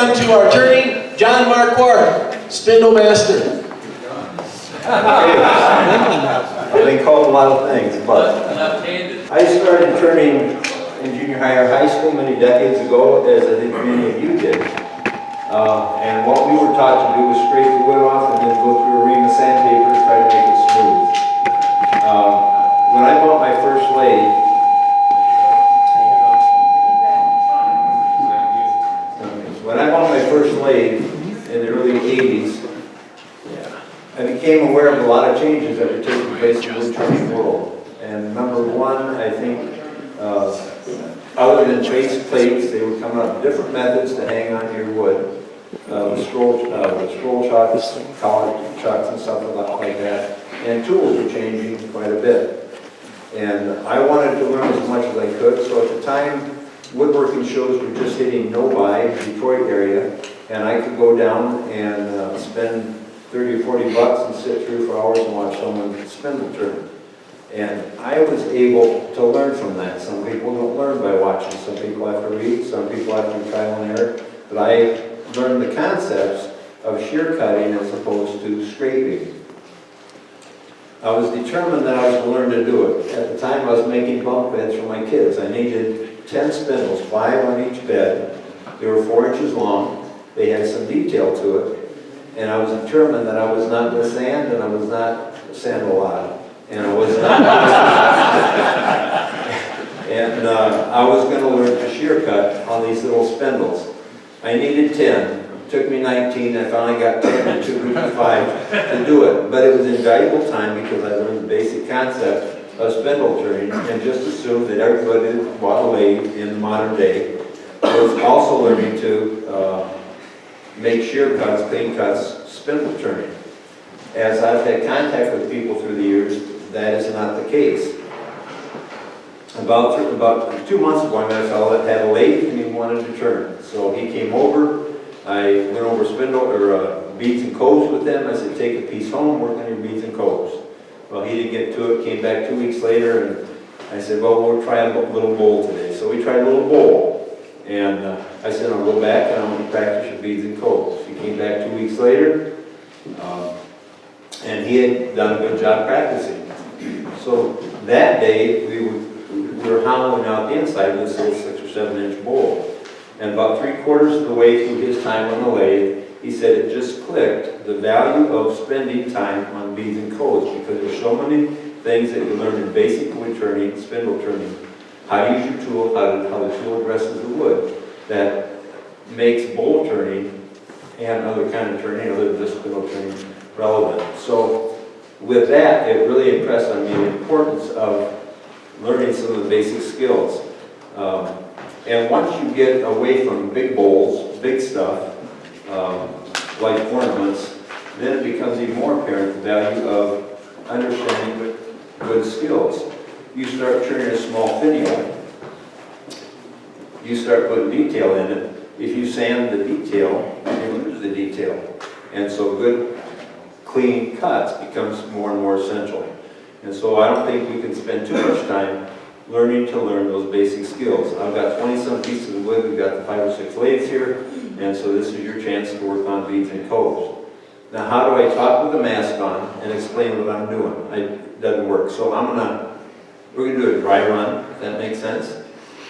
on to our attorney, John Marquardt, Spindle Master. I've been called a lot of things, but I started turning in junior high or high school many decades ago, as I think many of you did. And what we were taught to do was scrape the wood off and then go through a ream of sandpaper to try to make it smooth. When I bought my first lathe, in the early 80s, I became aware of a lot of changes that were taking place in the wood turning world. And number one, I think, other than base plates, they were coming up with different methods to hang on your wood. Scroll chucks, collar chucks, and stuff like that. And tools were changing quite a bit. And I wanted to learn as much as I could. So at the time, woodworking shows were just hitting Novi, Detroit area, and I could go down and spend 30 or 40 bucks and sit through for hours and watch someone spindle turn. And I was able to learn from that. Some people don't learn by watching. Some people have to read. Some people have to do trial and error. But I learned the concepts of shear cutting as opposed to scraping. I was determined that I was going to learn to do it. At the time, I was making bunk beds for my kids. I needed 10 spindles, 5 on each bed. They were 4 inches long. They had some detail to it. And I was determined that I was not going to sand, and I was not sand a lot. And I was not and I was going to learn to shear cut on these little spindles. I needed 10. It took me 19. I finally got 10 and 2 groups of 5 to do it. But it was invaluable time because I learned the basic concept of spindle turning and just assumed that everybody that bought a lathe in the modern day was also learning to make shear cuts, clean cuts, spindle turning. As I've had contact with people through the years, that is not the case. About 2 months ago, I met a fellow that had a lathe and he wanted to turn. So he came over, I went over spindle or beads and coves with him. I said, take a piece home, work on your beads and coves. Well, he didn't get to it, came back 2 weeks later, and I said, well, we'll try a little bowl today. So we tried a little bowl. And I said, I'll go back and I want to practice your beads and coves. He came back 2 weeks later, and he had done a good job practicing. So that day, we were hollowing out the inside of this little 6 or 7 inch bowl. And about 3/4 of the way through his time on the lathe, he said it just clicked the value of spending time on beads and coves, because there's so many things that you learn in basic wood turning, spindle turning, how to use your tool, how the tool addresses the wood, that makes bowl turning and other kind of turning, other than just spindle turning, relevant. So with that, it really impressed on me the importance of learning some of the basic skills. And once you get away from big bowls, big stuff, like ornaments, then it becomes even more apparent the value of understanding good skills. You start turning a small finial, you start putting detail in it. If you sand the detail, you lose the detail. And so good, clean cuts becomes more and more essential. And so I don't think we can spend too much time learning those basic skills. I've got 20-some pieces of wood. We've got the 5 or 6 lathes here. And so this is your chance to work on beads and coves. Now, how do I talk with a mask on and explain what I'm doing? It doesn't work. So we're going to do a dry run, if that makes sense.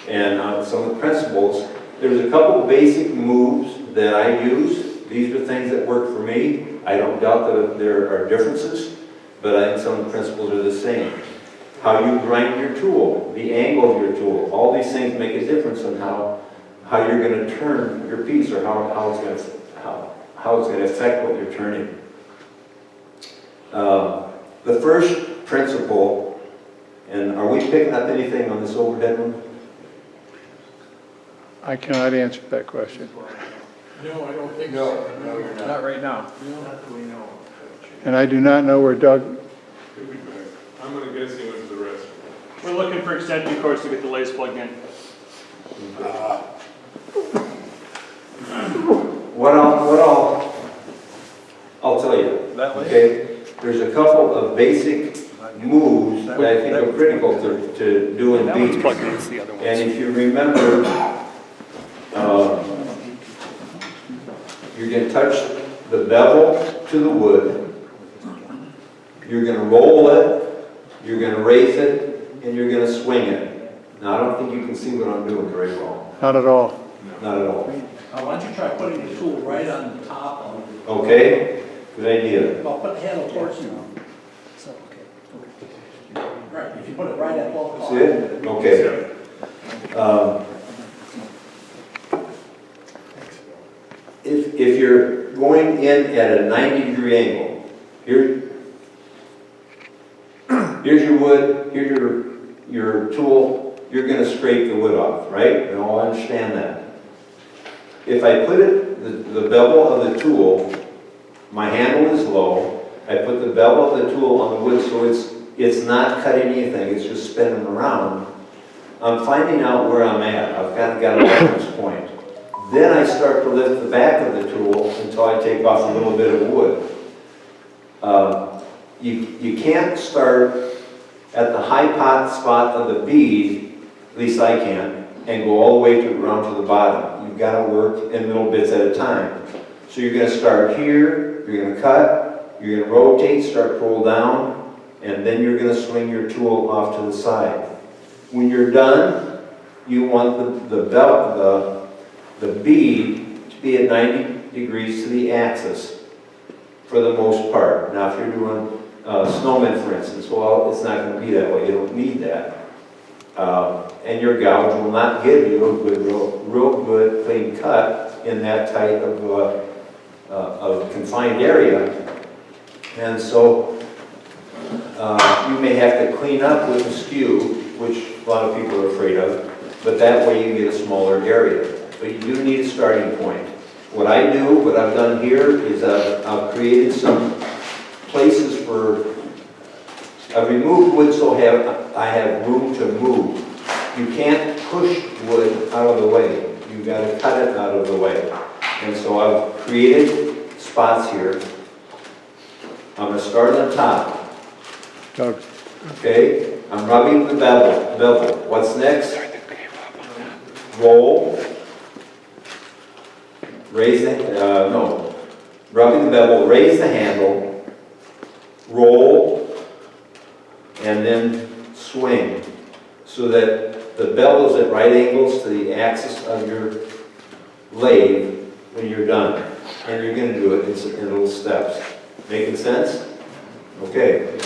And some of the principles, there's a couple basic moves that I use. These are things that work for me. I don't doubt that there are differences, but I think some of the principles are the same. How you grind your tool, the angle of your tool, all these things make a difference in how you're going to turn your piece, or how it's going to affect what you're turning. The first principle, and are we picking up anything on this overhead one? I cannot answer that question. No, I don't think No, so. no, you're not. Not right now. No. Not that we know. And I do not know where Doug, Could be back. I'm gonna guess he went to the restroom. We're looking for extension cords to get the lathes plugged in. What I'll tell you, okay? There's a couple of basic moves that I think are critical to do in beads. Plugged in, it's the other one. And if you remember, You're going to touch the bevel to the wood. You're going to roll it. You're going to raise it, and you're going to swing it. Now, I don't think you can see what I'm doing very well. Not at all. Not at all. Why don't you try putting the tool right on the top of it? Okay? Good idea. Well, put the handle towards you. So, okay. Right, if you put it right at both. See it? Okay. If you're going in at a 90-degree angle, here's your wood, here's your tool, you're going to scrape the wood off, right? We all understand that. If I put it, the bevel of the tool, my handle is low, I put the bevel of the tool on the wood so it's not cutting anything, it's just spinning around. I'm finding out where I'm at. I've kind of got a reference point. Then I start to lift the back of the tool until I take off a little bit of wood. You can't start at the high pot spot of the bead, at least I can, and go all the way around to the bottom. You've got to work in little bits at a time. So you're going to start here, you're going to cut, you're going to rotate, start to roll down, and then you're going to swing your tool off to the side. When you're done, you want the bead to be at 90 degrees to the axis for the most part. Now if you're doing snowmen, for instance, well, it's not going to be that way. You don't need that. And your gouge will not give you a good, real good, clean cut in that tight of confined area. And so you may have to clean up with a skew, which a lot of people are afraid of, but that way you get a smaller area. But you do need a starting point. What I do, what I've done here, is I've created some places for, I've removed wood so I have room to move. You can't push wood out of the way. You've got to cut it out of the way. And so I've created spots here. I'm going to start on the top. Doug. Okay? I'm rubbing the bevel. What's next? Roll. Raise the, rubbing the bevel, raise the handle, roll, and then swing so that the bevel is at right angles to the axis of your lathe when you're done. And you're going to do it in little steps. Making sense? Okay.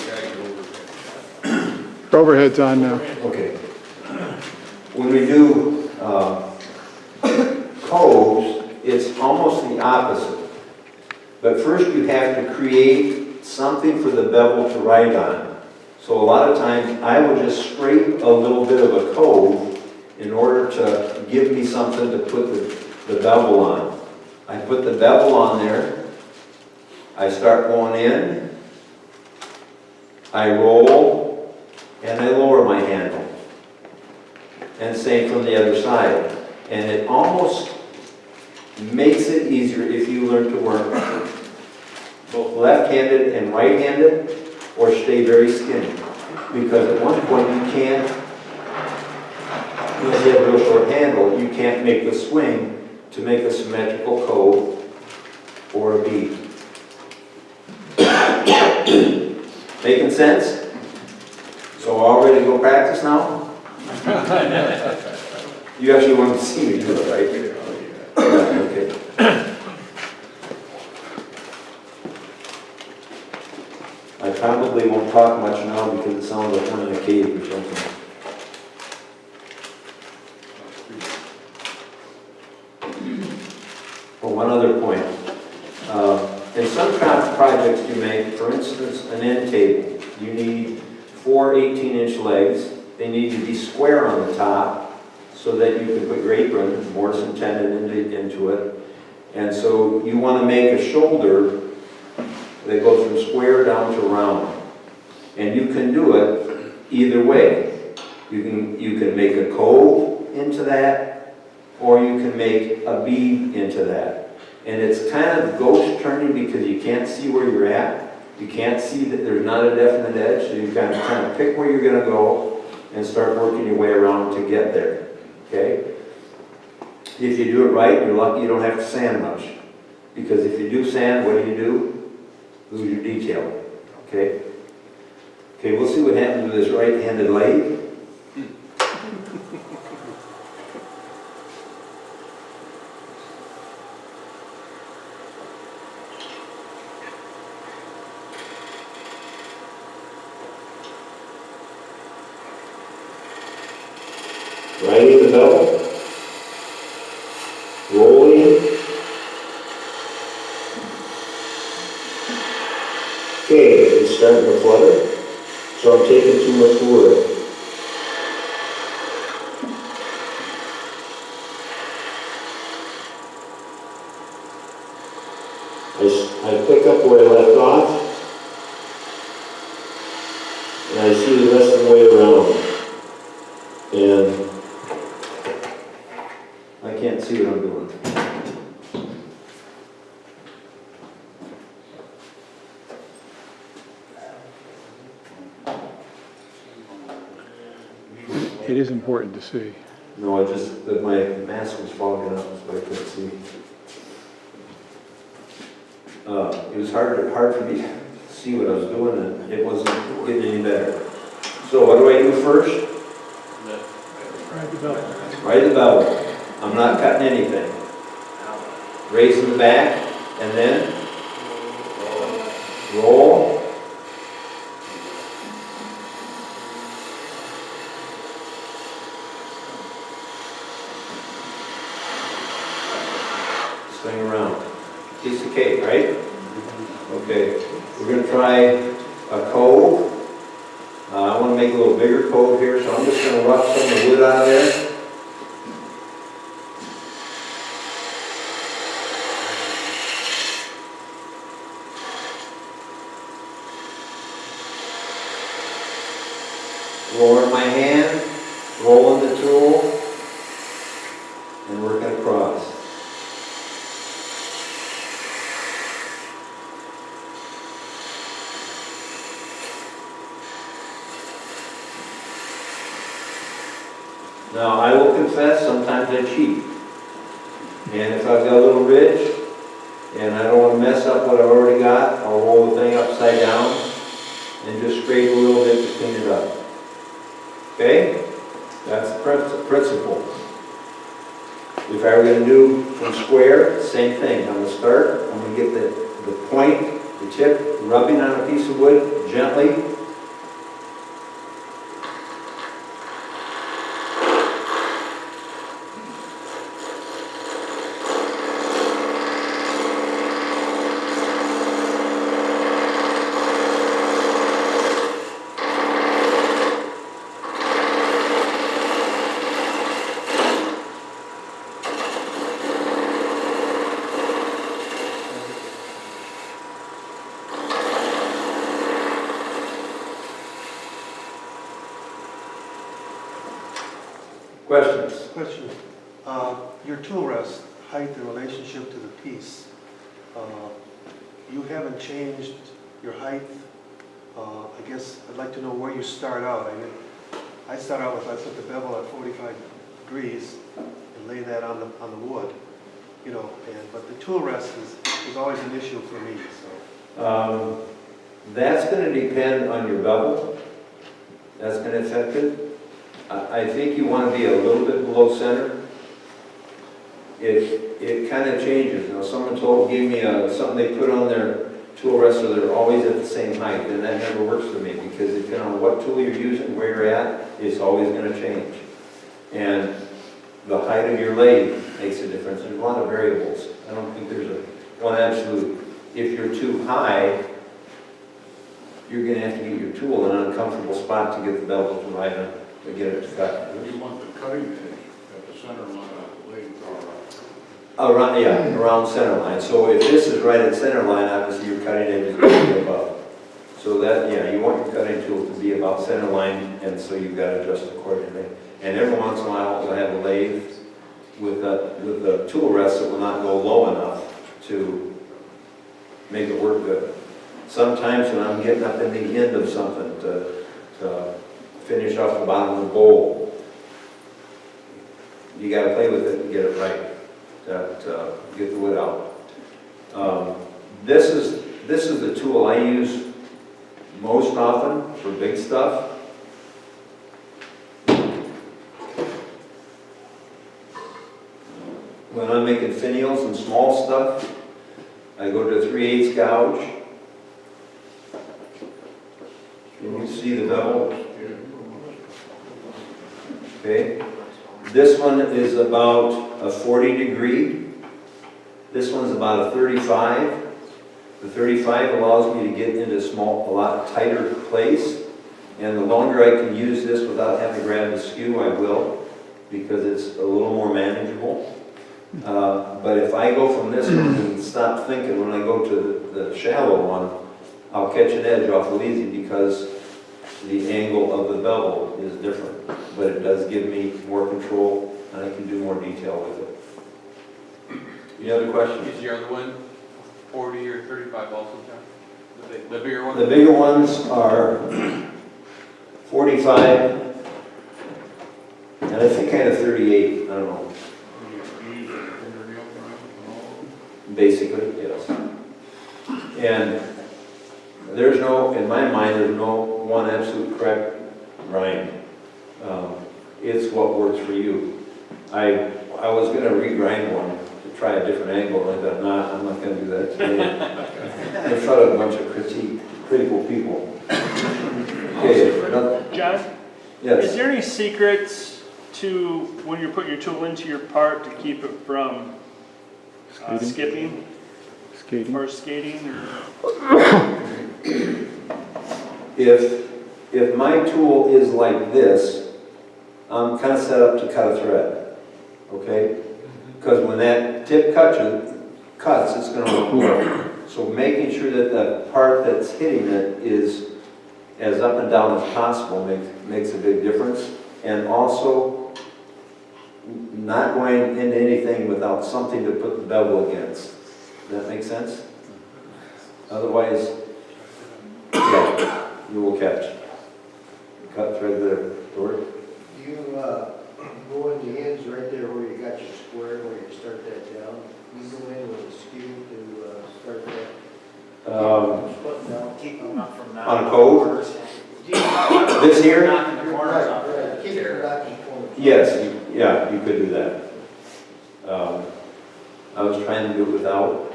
Overhead's on now. Okay. When we do coves, it's almost the opposite. But first you have to create something for the bevel to ride on. So a lot of times I will just scrape a little bit of a cove in order to give me something to put the bevel on. I put the bevel on there. I start going in. I roll and I lower my handle. And same from the other side. And it almost makes it easier if you learn to work both left-handed and right-handed, or stay very skinny. Because at one point you can't, unless you have a real short handle, you can't make the swing to make a symmetrical cove or a bead. Making sense? So all ready to go practice now? You actually want to see me do it, right? Okay. I probably won't talk much now because it sounds like I'm in a cave or something. Well, one other point. In some projects you make, for instance, an end table, you need 4 18-inch legs. They need to be square on the top so that you can put your apron, mortise and tenon into it. And so you want to make a shoulder that goes from square down to round. And you can do it either way. You can make a cove into that, or you can make a bead into that. And it's kind of ghost turning because you can't see where you're at. You can't see that there's not a definite edge, so you kind of pick where you're going to go and start working your way around to get there. Okay? If you do it right, you're lucky you don't have to sand much. Because if you do sand, what do? Lose your detail, okay? Okay, we'll see what happens with this right-handed lathe. Riding the bevel, rolling. Okay, it's starting to flutter, so I'm taking too much wood. I pick up where I left off, and I see the rest of the way around. And I can't see what I'm doing. It is important to see. No, I just, that my mask was fogging up, so I couldn't see. It was hard for me to see what I was doing, and it wasn't getting any better. So what do I do first? Ride the bevel. Ride the bevel. I'm not cutting anything. Raising the back, and then roll. Swing around. Piece of cake, right? Okay. We're going to try a cove. I want to make a little bigger cove here, so I'm just going to rough some of the wood out of there. Lowering my hand, rolling the tool, and working across. Now, I will confess, sometimes I cheat. And if I've got a little ridge, and I don't want to mess up what I've already got, I'll roll the thing upside down and just scrape a little bit to clean it up. Okay? That's the principle. If I were going to do from square, same thing. I'm going to start, I'm going to get the point, the tip, rubbing on a piece of wood gently. Questions? Question. Your tool rest, height in relationship to the piece, you haven't changed your height. I guess I'd like to know where you start out. I start out with, I put the bevel at 45 degrees and lay that on the wood, you know, but the tool rest is always an issue for me, so. That's going to depend on your bevel. That's going to affect it. I think you want to be a little bit below center. It kind of changes. Now, someone gave me something they put on their tool rest so they're always at the same height, and that never works for me because depending on what tool you're using, where you're at, it's always going to change. And the height of your lathe makes a difference. There's a lot of variables. I don't think there's one absolute. If you're too high, you're going to have to get your tool in an uncomfortable spot to get the bevel to ride on, to get it to cut. You want the cutting edge at the center line of the lathe Around center line. So if this is right at center line, obviously your cutting edge is going to be above. So that, yeah, you want your cutting tool to be about center line, and so you've got to adjust accordingly. And every once in a while, we'll have a lathe with the tool rest that will not go low enough to make it work good. Sometimes when I'm getting up in the end of something to finish off the bottom of the bowl, you got to play with it and get it right, to get the wood out. This is the tool I use most often for big stuff. When I'm making finials and small stuff, I go to 3/8 gouge. Can you see the bevel? Okay. This one is about a 40 degree. This one's about a 35. The 35 allows me to get into a lot tighter place. And the longer I can use this without having to grab the skew, I will, because it's a little more manageable. But if I go from this one and stop thinking when I go to the shallow one, I'll catch an edge awful easy because the angle of the bevel is different. But it does give me more control and I can do more detail with it. Any other questions? Is your other one 40 or 35 also, John? The bigger one? The bigger ones are 45 and I think I had a 38, I don't know. Basically, yes. And there's no, in my mind, there's no one absolute correct grind. It's what works for you. I was going to regrind one to try a different angle, and I thought, nah, I'm not going to do that today. In front of a bunch of critical people. Okay, John, is yes. there any secrets to when you're putting your tool into your part to keep it from skipping Skating. or skating? If my tool is like this, I'm kind of set up to cut a thread, okay? Because when that tip cuts, it's going to look cool. So making sure that the part that's hitting it is as up and down as possible makes a big difference. And also, not going into anything without something to put the bevel against. Does that make sense? Otherwise, yeah, you will catch. Cut thread there, Dory. You go in the ends right there where you got your square, where you start that down. You go in with a skew to start that. Split down. Keep them up from On a cove? This here? Knocking the corners off. Right, keep it back in corner. Yes, yeah, you could do that. I was trying to do it without,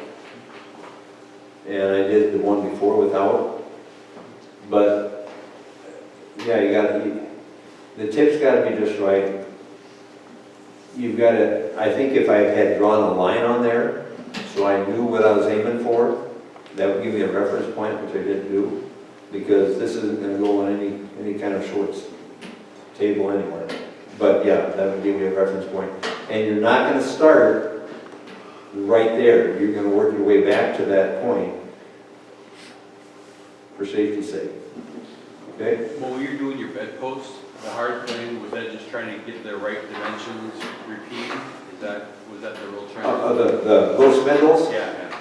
and I did the one before without. But yeah, the tip's got to be just right. You've got to. I think if I had drawn a line on there, so I knew what I was aiming for, that would give me a reference point, which I didn't do, because this isn't going to go on any kind of shorts table anywhere. But yeah, that would give me a reference point. And you're not going to start right there. You're going to work your way back to that point for safety's sake. Okay? Well, when you're doing your bedpost, the hard thing, was that just trying to get the right dimensions repeated? Was that the real challenge? Those spindles? Yeah.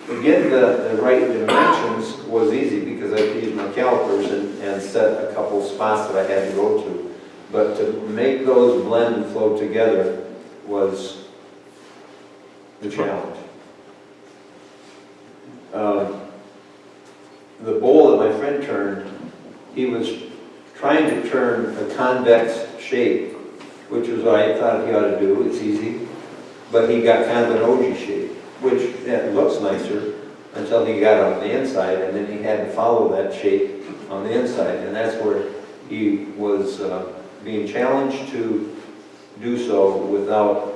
Getting the right dimensions was easy because I could use my calipers and set a couple spots that I had to go to. But to make those blend and flow together was the challenge. The bowl that my friend turned, he was trying to turn a convex shape, which was what I thought he ought to do. It's easy. But he got kind of an ogee shape, which looks nicer until he got on the inside, and then he had to follow that shape on the inside. And that's where he was being challenged to do so without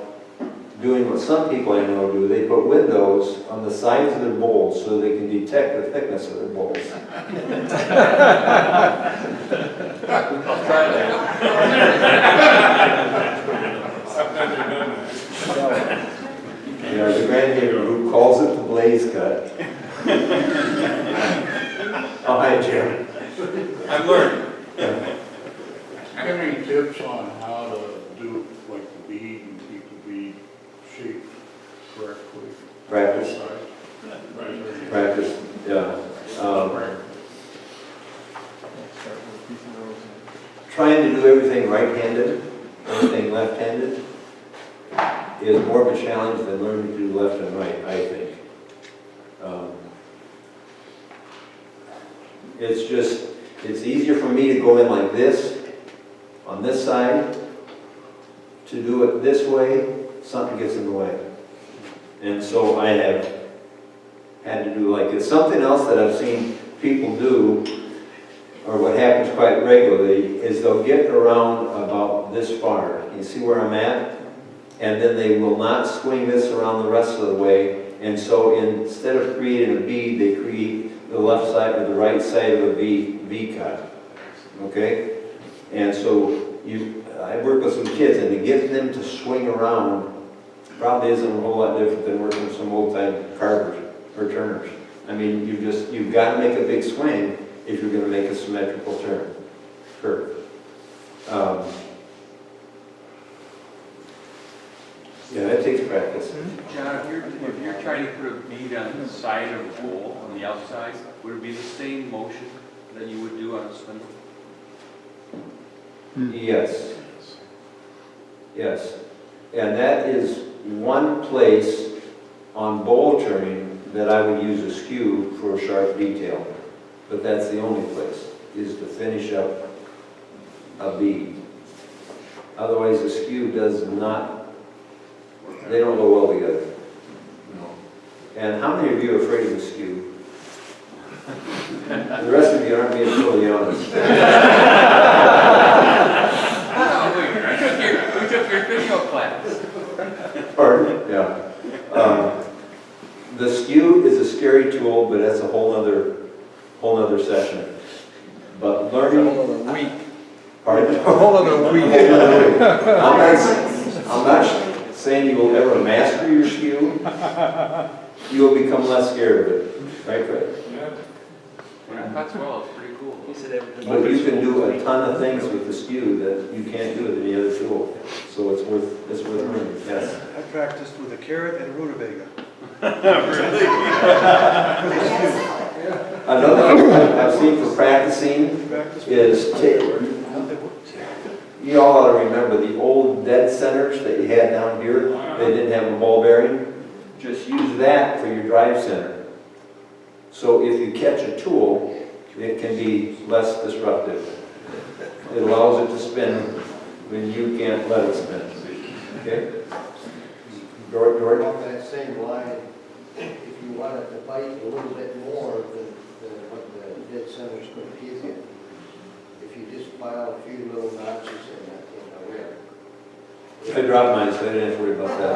doing what some people I know do. They put windows on the sides of their bowls so they can detect the thickness of their bowls. I'll try that. Yeah, the grandneighbor who calls it the blaze cut. Oh, hi, Jim. I'm learning. Any tips on how to do like the bead and keep the bead shaped correctly? Practice. Practice, yeah. Trying to do everything right-handed, everything left-handed, is more of a challenge than learning to do left and right, I think. It's just, it's easier for me to go in like this, on this side. To do it this way, something gets in the way. And so I have had to do like this. Something else that I've seen people do, or what happens quite regularly, is they'll get around about this far. You see where I'm at? And then they will not swing this around the rest of the way. And so instead of creating a bead, they create the left side or the right side of a V cut. Okay? And so I work with some kids, and to get them to swing around probably isn't a whole lot different than working with some old-time carvers or turners. I mean, you've got to make a big swing if you're going to make a symmetrical curve. Yeah, that takes practice. John, if you're trying to put a bead on the side of the bowl, on the outside, would it be the same motion that you would do on a spindle? Yes. Yes. And that is one place on bowl turning that I would use a skew for a sharp detail. But that's the only place, is to finish up a bead. Otherwise, the skew does not, they don't go well together. No. And how many of you are afraid of the skew? The rest of you aren't being totally honest. We took your video class. Pardon? Yeah. The skew is a scary tool, but that's a whole other session. But learning. A whole other week. Pardon? A whole other week. I'm not saying you will ever master your skew. You will become less scared of it. Right, Fred? Yeah. When it cuts well, it's pretty cool. But you can do a ton of things with the skew that you can't do with any other tool. So it's worth learning. Yes. I practiced with a carrot and rutabaga. Another thing I've seen for practicing is you all ought to remember the old dead centers that you had down here. They didn't have a ball bearing. Just use that for your drive center. So if you catch a tool, it can be less disruptive. It allows it to spin when you can't let it spin. Okay? George? Along that same line, if you want it to bite a little bit more than what the dead center's going to give you, if you just file a few little notches in the rib. I dropped mine, so I didn't have to worry about that.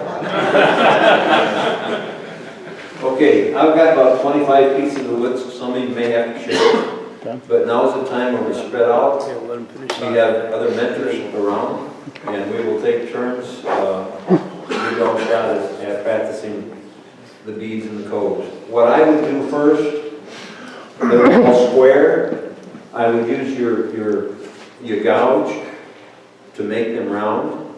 Okay, I've got about 25 pieces of wood, so some of you may have to share. But now's the time when we spread out. We have other mentors around, and we will take turns. We don't shot at practicing the beads and the codes. What I would do first, they're all square. I would use your gouge to make them round.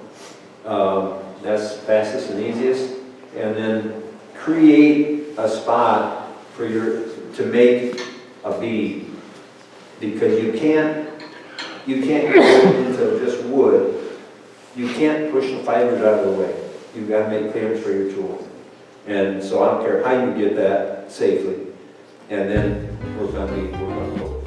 That's fastest and easiest. And then create a spot for to make a bead, because you can't go into just wood. You can't push the fibers out of the way. You've got to make clearance for your tool. And so I don't care how you get that safely. And then we're going to go.